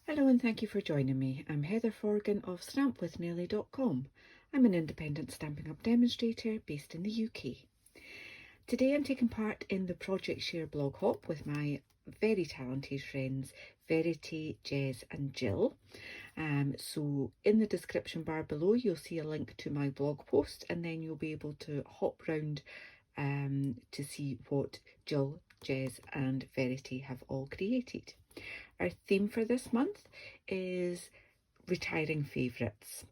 Hello and thank you for joining me. I'm Heather Forgan of stampwithnellie.com. I'm an independent Stampin' Up demonstrator based in the UK. Today I'm taking part in the Project Share blog hop with my very talented friends Verity, Jez and Jill. So in the description bar below you'll see a link to my blog post, and then you'll be able to hop round to see what Jill, Jez and Verity have all created. Our theme for this month is retiring favourites.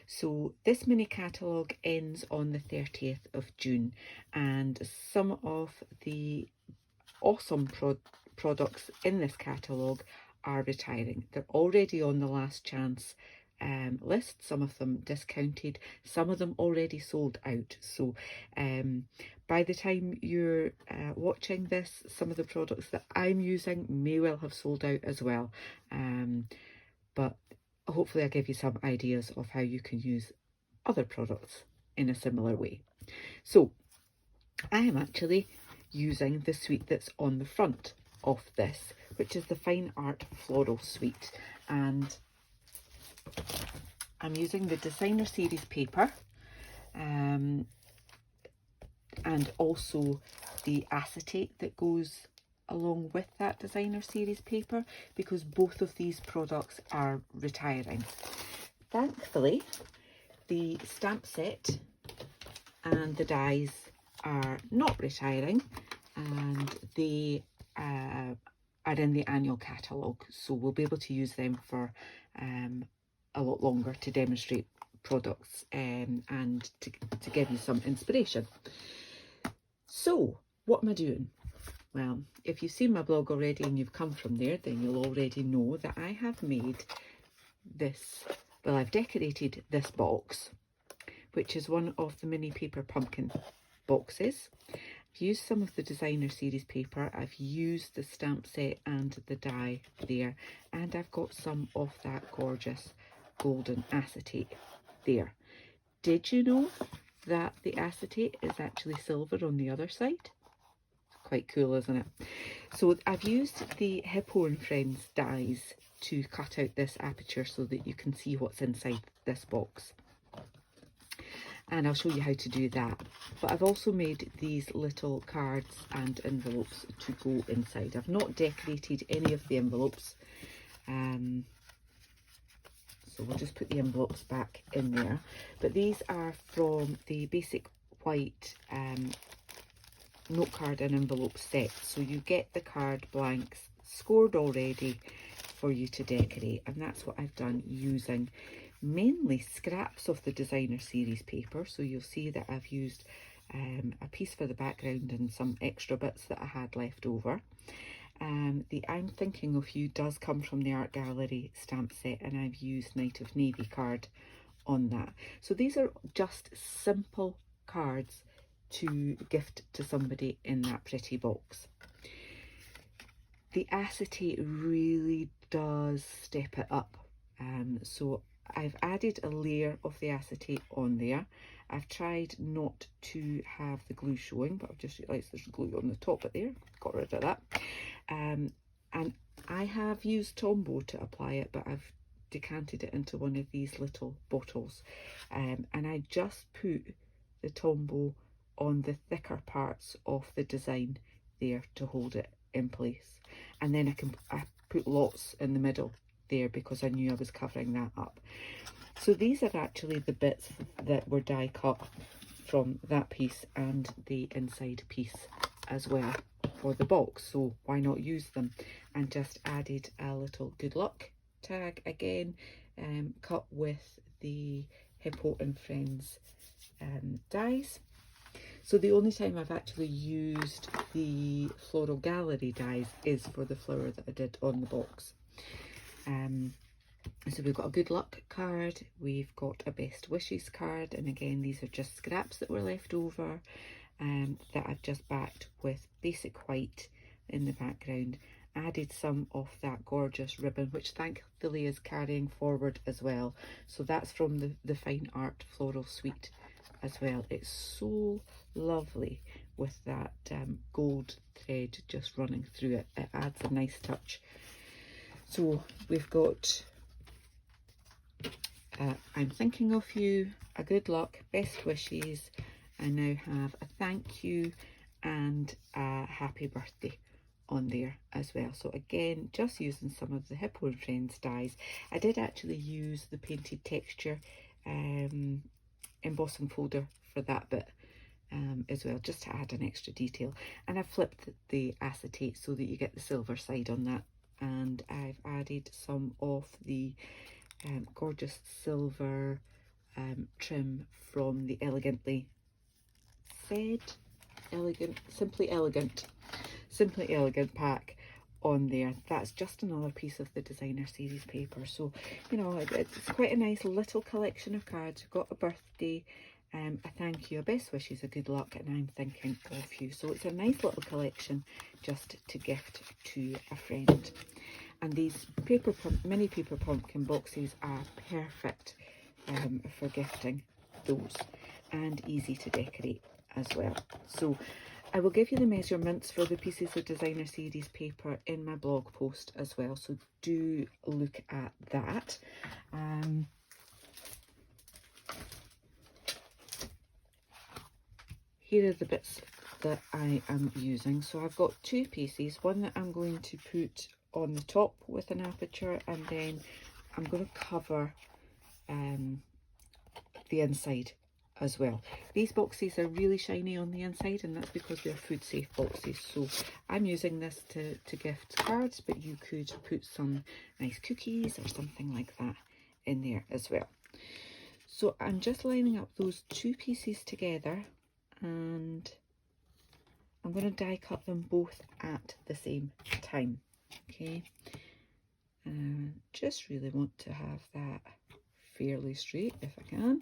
So this mini catalogue ends on the 30th of June, and some of the awesome products in this catalogue are retiring. They're already on the last chance list, some of them discounted, some of them already sold out. So by the time you're watching this, some of the products that I'm using may well have sold out as well. But hopefully I'll give you some ideas of how you can use other products in a similar way. So I am actually using the suite that's on the front of this, which is the Fine Art Floral suite, and I'm using the designer series paper and also the acetate that goes along with that designer series paper, because both of these products are retiring. Thankfully, the stamp set and the dies are not retiring, and they are in the annual catalogue, so we'll be able to use them for a lot longer to demonstrate products and to give you some inspiration. So what am I doing? Well, if you've seen my blog already and you've come from there, then you'll already know that I have made this, well, I've decorated this box, which is one of the mini paper pumpkin boxes. I've used some of the designer series paper, I've used the stamp set and the die there, and I've got some of that gorgeous golden acetate there. Did you know that the acetate is actually silver on the other side? Quite cool, isn't it? So I've used the Hippo and Friends dies to cut out this aperture so that you can see what's inside this box, and I'll show you how to do that. But I've also made these little cards and envelopes to go inside. I've not decorated any of the envelopes, so we'll just put the envelopes back in there. But these are from the basic white note card and envelope set, so you get the card blanks scored already for you to decorate, and that's what I've done using mainly scraps of the designer series paper. So you'll see that I've used a piece for the background and some extra bits that I had left over. The I'm Thinking of You does come from the Art Gallery stamp set, and I've used Night of Navy card on that. So these are just simple cards to gift to somebody in that pretty box. The acetate really does step it up, so I've added a layer of the acetate on there. I've tried not to have the glue showing, but I've just realised there's glue on the top of there, got rid of that. And I have used Tombow to apply it, but I've decanted it into one of these little bottles, and I just put the Tombow on the thicker parts of the design there to hold it in place, and then I put lots in the middle there because I knew I was covering that up. So these are actually the bits that were die cut from that piece and the inside piece as well for the box, so why not use them? And just added a little good luck tag again, cut with the Hippo and Friends dies. So the only time I've actually used the Floral Gallery dies is for the flower that I did on the box. So we've got a good luck card, we've got a best wishes card, and again these are just scraps that were left over that I've just backed with basic white in the background. Added some of that gorgeous ribbon, which thankfully is carrying forward as well. So that's from the Fine Art Floral suite as well. It's so lovely with that gold thread just running through it. It adds a nice touch. So we've got I'm thinking of you, a good luck, best wishes. I now have a thank you and a happy birthday on there as well. So again, just using some of the Hippo and Friends dies. I did actually use the painted texture embossing folder for that bit as well, just to add an extra detail. And I've flipped the acetate so that you get the silver side on that, and I've added some of the gorgeous silver trim from the Elegantly Said, Simply Elegant pack on there. That's just another piece of the designer series paper. So, you know, it's quite a nice little collection of cards. We've got a birthday, a thank you, a best wishes, a good luck, and I'm thinking of you. So it's a nice little collection just to gift to a friend. And these mini paper pumpkin boxes are perfect for gifting those, and easy to decorate as well. So I will give you the measurements for the pieces of designer series paper in my blog post as well, so do look at that. Here are the bits that I am using. So I've got two pieces, one that I'm going to put on the top with an aperture, and then I'm going to cover the inside as well. These boxes are really shiny on the inside, and that's because they're food safe boxes. So I'm using this to gift cards, but you could put some nice cookies or something like that in there as well. So I'm just lining up those two pieces together, and I'm going to die cut them both at the same time. Okay, just really want to have that fairly straight if I can.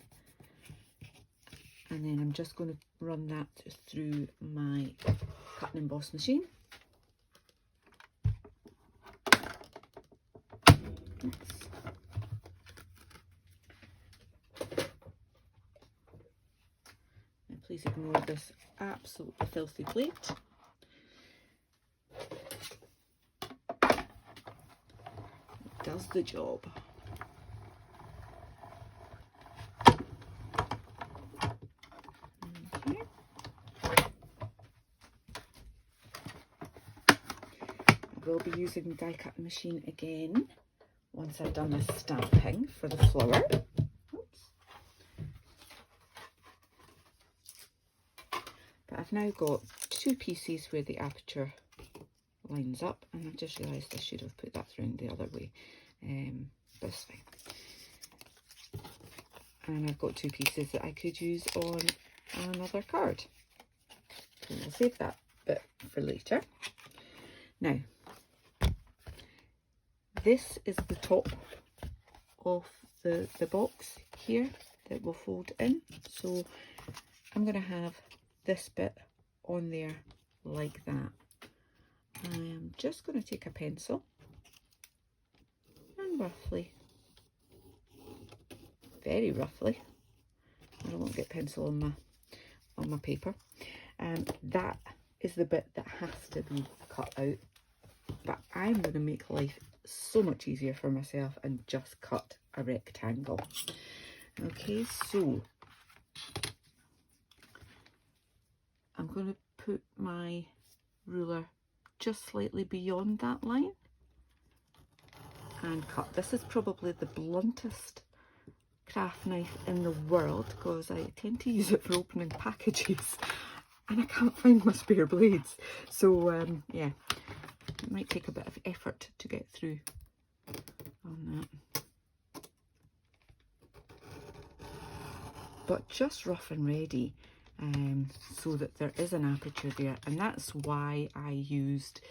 And then I'm just going to run that through my cut and emboss machine. Oops. And please ignore this absolutely filthy plate. It does the job. We'll be using the die cutting machine again once I've done the stamping for the flower. Oops. But I've now got two pieces where the aperture lines up, and I've just realised I should have put that round the other way, but it's fine. And I've got two pieces that I could use on another card. So we'll save that bit for later. Now, this is the top of the box here that will fold in. So I'm going to have this bit on there like that. I am just going to take a pencil and roughly, very roughly, I don't want to get pencil on my paper, and that is the bit that has to be cut out. But I'm going to make life so much easier for myself and just cut a rectangle. Okay, so I'm going to put my ruler just slightly beyond that line and cut. This is probably the bluntest craft knife in the world because I tend to use it for opening packages and I can't find my spare blades. So yeah, it might take a bit of effort to get through on that. But just rough and ready, so that there is an aperture there, and that's why I used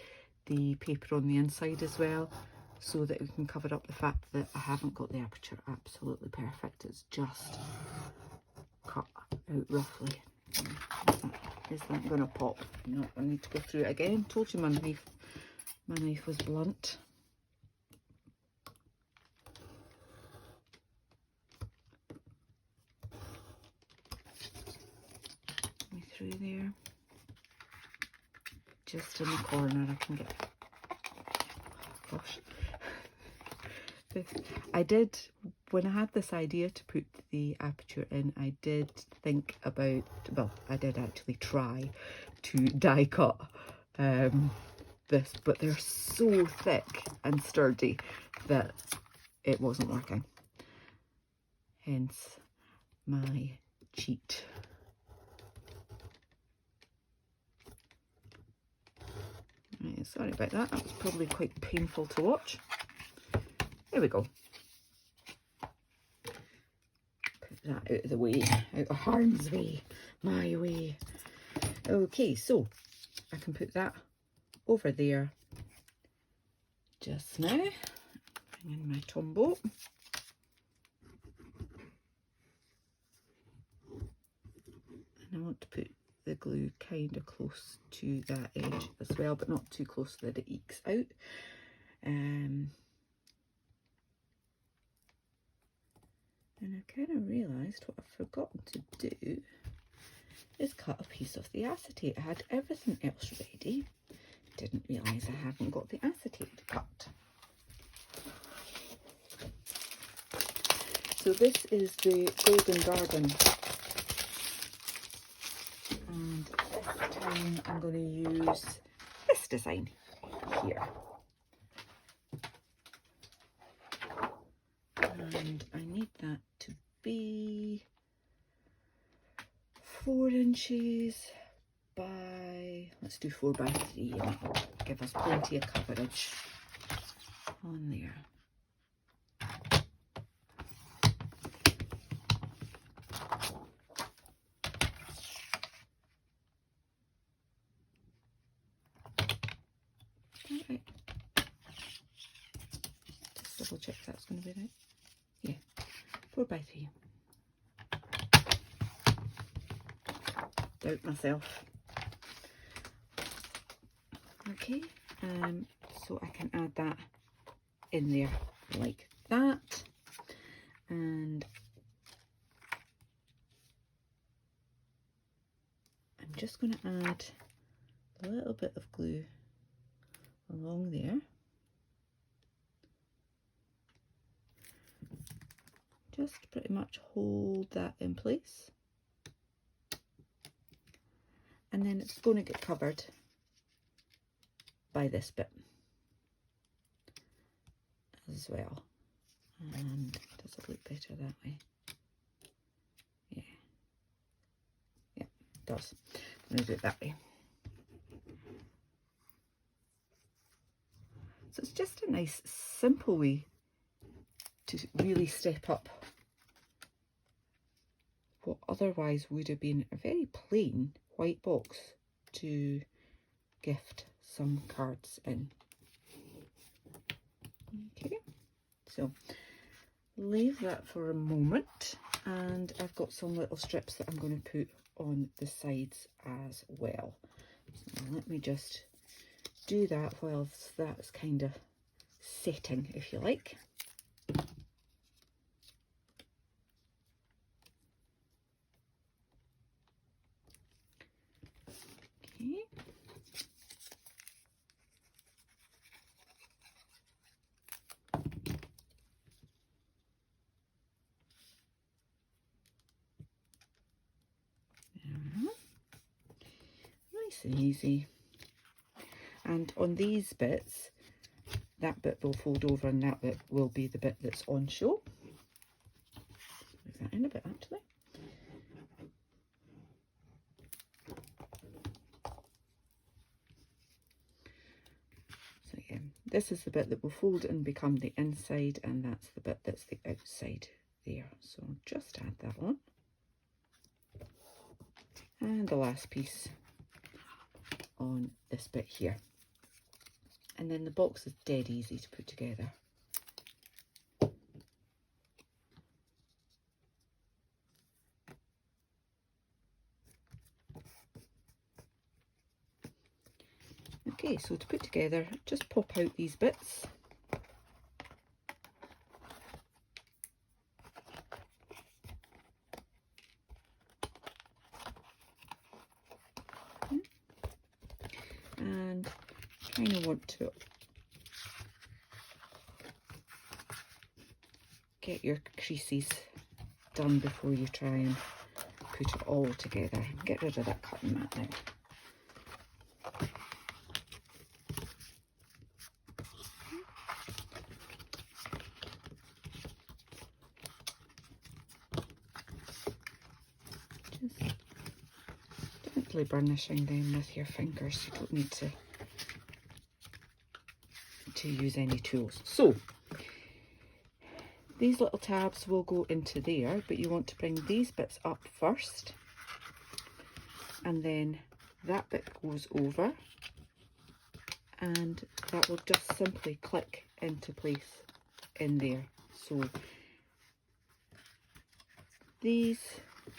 the paper on the inside as well, so that we can cover up the fact that I haven't got the aperture absolutely perfect. It's just cut out roughly. Is that going to pop? No, I need to go through it again. Told you my knife was blunt. Through there, just in the corner. I can get, gosh, I did, when I had this idea to put the aperture in, I did think about, well, I did actually try to die cut this, but they're so thick and sturdy that it wasn't working. Hence my cheat. Right, sorry about that, that was probably quite painful to watch. There we go. Put that out of the way, out of harm's way, my way. Okay, so I can put that over there just now. Bring in my Tombow. And I want to put the glue kind of close to that edge as well, but not too close that it ekes out. And I kind of realised what I've forgotten to do is cut a piece of the acetate. I had everything else ready. Didn't realise I hadn't got the acetate cut. So this is the Golden Garden. And this time I'm going to use this design here. And I need that to be 4 inches by, let's do 4 by 3, and that'll give us plenty of coverage on there. Alright, just double check that's going to be right. Yeah, 4 by 3. Doubt myself. Okay, so I can add that in there like that, and I'm just going to add a little bit of glue along there. Just pretty much hold that in place. And then it's going to get covered by this bit as well. And does it look better that way? Yeah. Yeah, it does. I'm going to do it that way. So it's just a nice, simple way to really step up what otherwise would have been a very plain white box to gift some cards in. Okay, so leave that for a moment, and I've got some little strips that I'm going to put on the sides as well. So let me just do that whilst that's kind of setting, if you like. Okay. Nice and easy. And on these bits, that bit will fold over and that bit will be the bit that's on show. Move that in a bit actually. So yeah, this is the bit that will fold and become the inside, and that's the bit that's the outside there. So just add that on. And the last piece on this bit here. And then the box is dead easy to put together. Okay, so to put together, just pop out these bits. And kind of want to get your creases done before you try and put it all together. Get rid of that cutting mat now. Just gently burnishing them with your fingers. You don't need to use any tools. So these little tabs will go into there, but you want to bring these bits up first, and then that bit goes over, and that will just simply click into place in there. So these,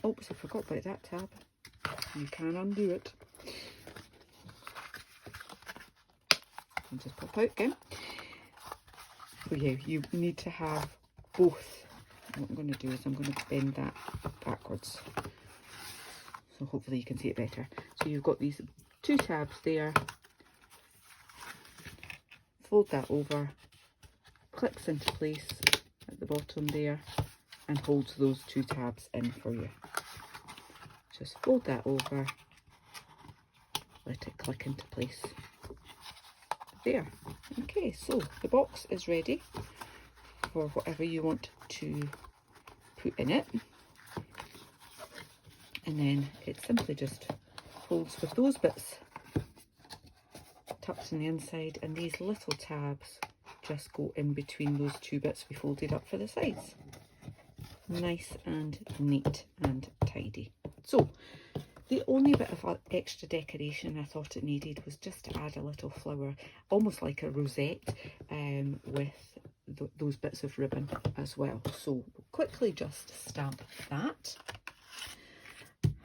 oops, I forgot about that tab. You can undo it. And just pop out again. So yeah, you need to have both. What I'm going to do is I'm going to bend that backwards, so hopefully you can see it better. So you've got these two tabs there, fold that over, clicks into place at the bottom there, and holds those two tabs in for you. Just fold that over, let it click into place. There. Okay, so the box is ready for whatever you want to put in it, and then it simply just folds with those bits tucked in the inside, and these little tabs just go in between those two bits we folded up for the sides. Nice and neat and tidy. So the only bit of extra decoration I thought it needed was just to add a little flower, almost like a rosette, with those bits of ribbon as well. So we'll quickly just stamp that.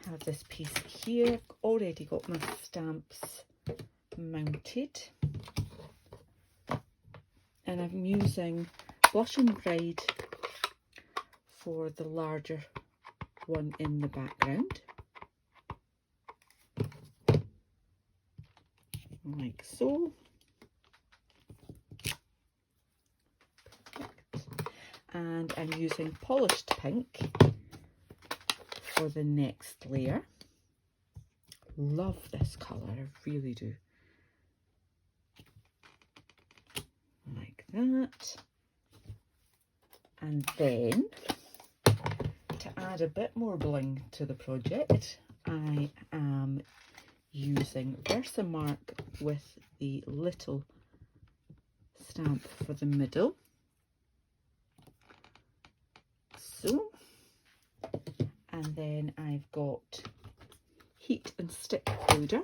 I have this piece here. I've already got my stamps mounted, and I'm using Blush and Bride for the larger one in the background, like so. And I'm using Polished Pink for the next layer. Love this colour, I really do. Like that. And then, to add a bit more bling to the project, I am using Versamark with the little stamp for the middle. So, and then I've got Heat and Stick powder,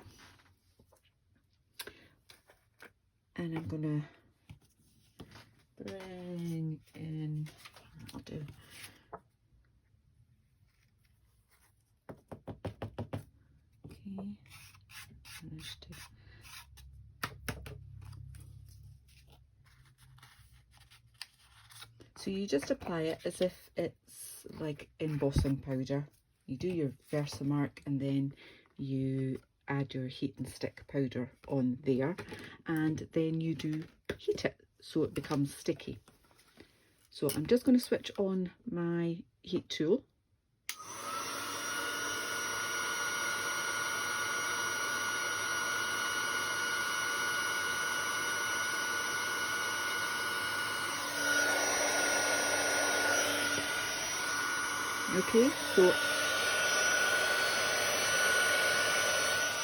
and I'm gonna bring in, I'll do, okay, managed to, so you just apply it as if it's like embossing powder. You do your Versamark and then you add your Heat and Stick powder on there, and then you do heat it so it becomes sticky. So I'm just going to switch on my heat tool. Okay, so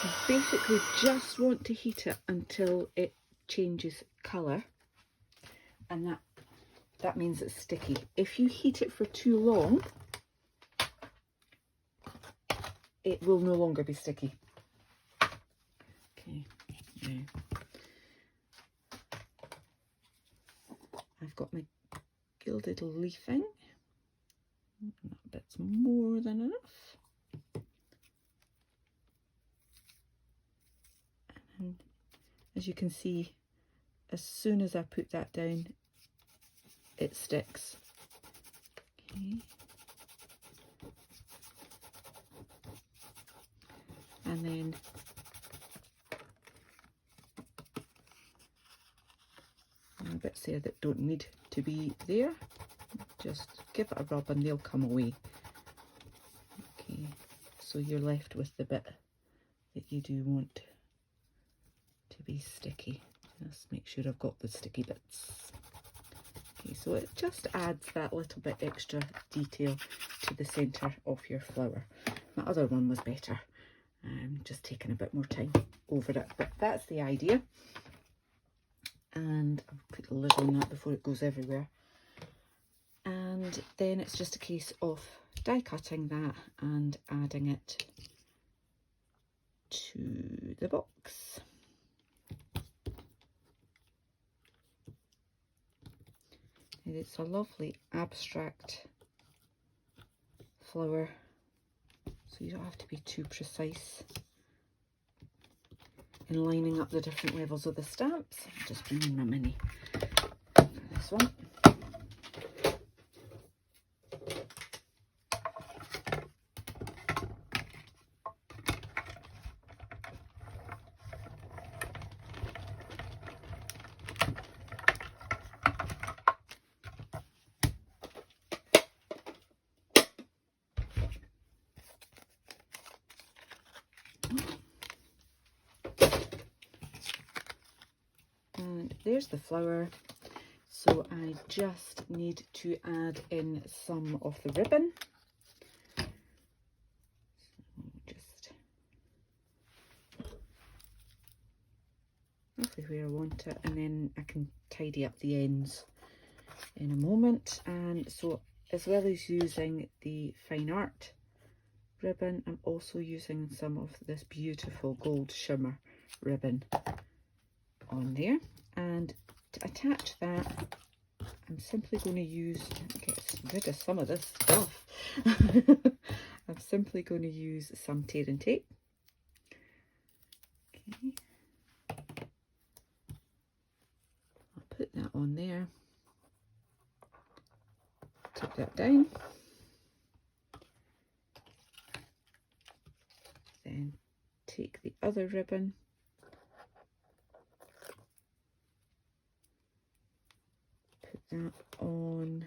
you basically just want to heat it until it changes colour, and that means it's sticky. If you heat it for too long, it will no longer be sticky. Okay, now I've got my gilded leafing. That bit's more than enough. And as you can see, as soon as I put that down, it sticks. Okay. And then there are bits there that don't need to be there. Just give it a rub and they'll come away. Okay, so you're left with the bit that you do want to be sticky. Just make sure I've got the sticky bits. Okay, so it just adds that little bit extra detail to the centre of your flower. My other one was better, just taking a bit more time over it, but that's the idea. And I'll put the lid on that before it goes everywhere. And then it's just a case of die cutting that and adding it to the box. And it's a lovely abstract flower, so you don't have to be too precise in lining up the different levels of the stamps. I'm just bringing my mini for this one. And there's the flower. So I just need to add in some of the ribbon. So just roughly where I want it, and then I can tidy up the ends in a moment. And so as well as using the Fine Art ribbon, I'm also using some of this beautiful gold shimmer ribbon on there. And to attach that, I'm simply going to use, get rid of some of this stuff. I'm simply going to use some tear and tape. Okay. I'll put that on there. Take that down. Then take the other ribbon. That on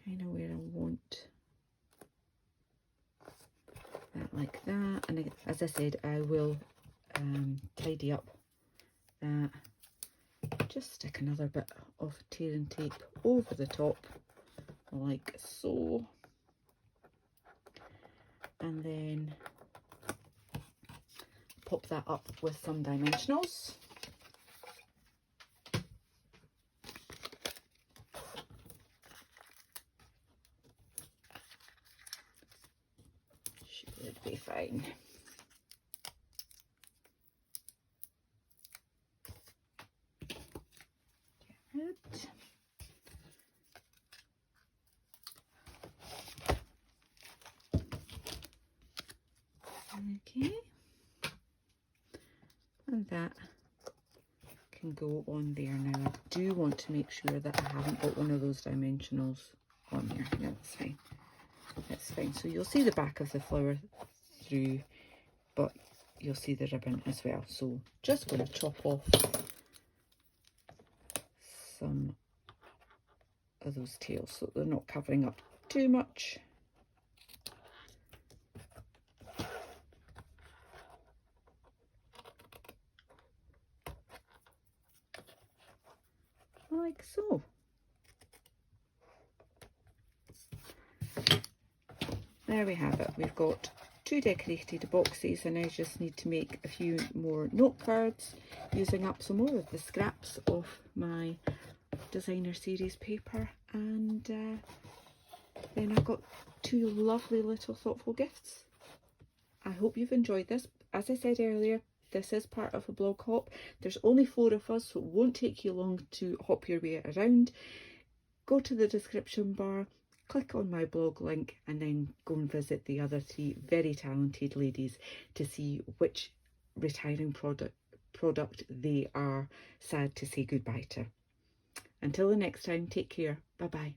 kind of where I want that, like that. And as I said, I will tidy up that. Just stick another bit of tear and tape over the top like so, and then pop that up with some dimensionals. Should be fine. Good. Okay, and that can go on there. Now I do want to make sure that I haven't got one of those dimensionals on there. No, that's fine. That's fine. So you'll see the back of the flower through, but you'll see the ribbon as well. So just going to chop off some of those tails so they're not covering up too much. Like so. There we have it. We've got 2 decorated boxes, and I just need to make a few more note cards using up some more of the scraps of my designer series paper, and then I've got 2 lovely little thoughtful gifts. I hope you've enjoyed this. As I said earlier, this is part of a blog hop. There's only 4 of us, so it won't take you long to hop your way around. Go to the description bar, click on my blog link, and then go and visit the other 3 very talented ladies to see which retiring product they are sad to say goodbye to. Until the next time, take care. Bye bye.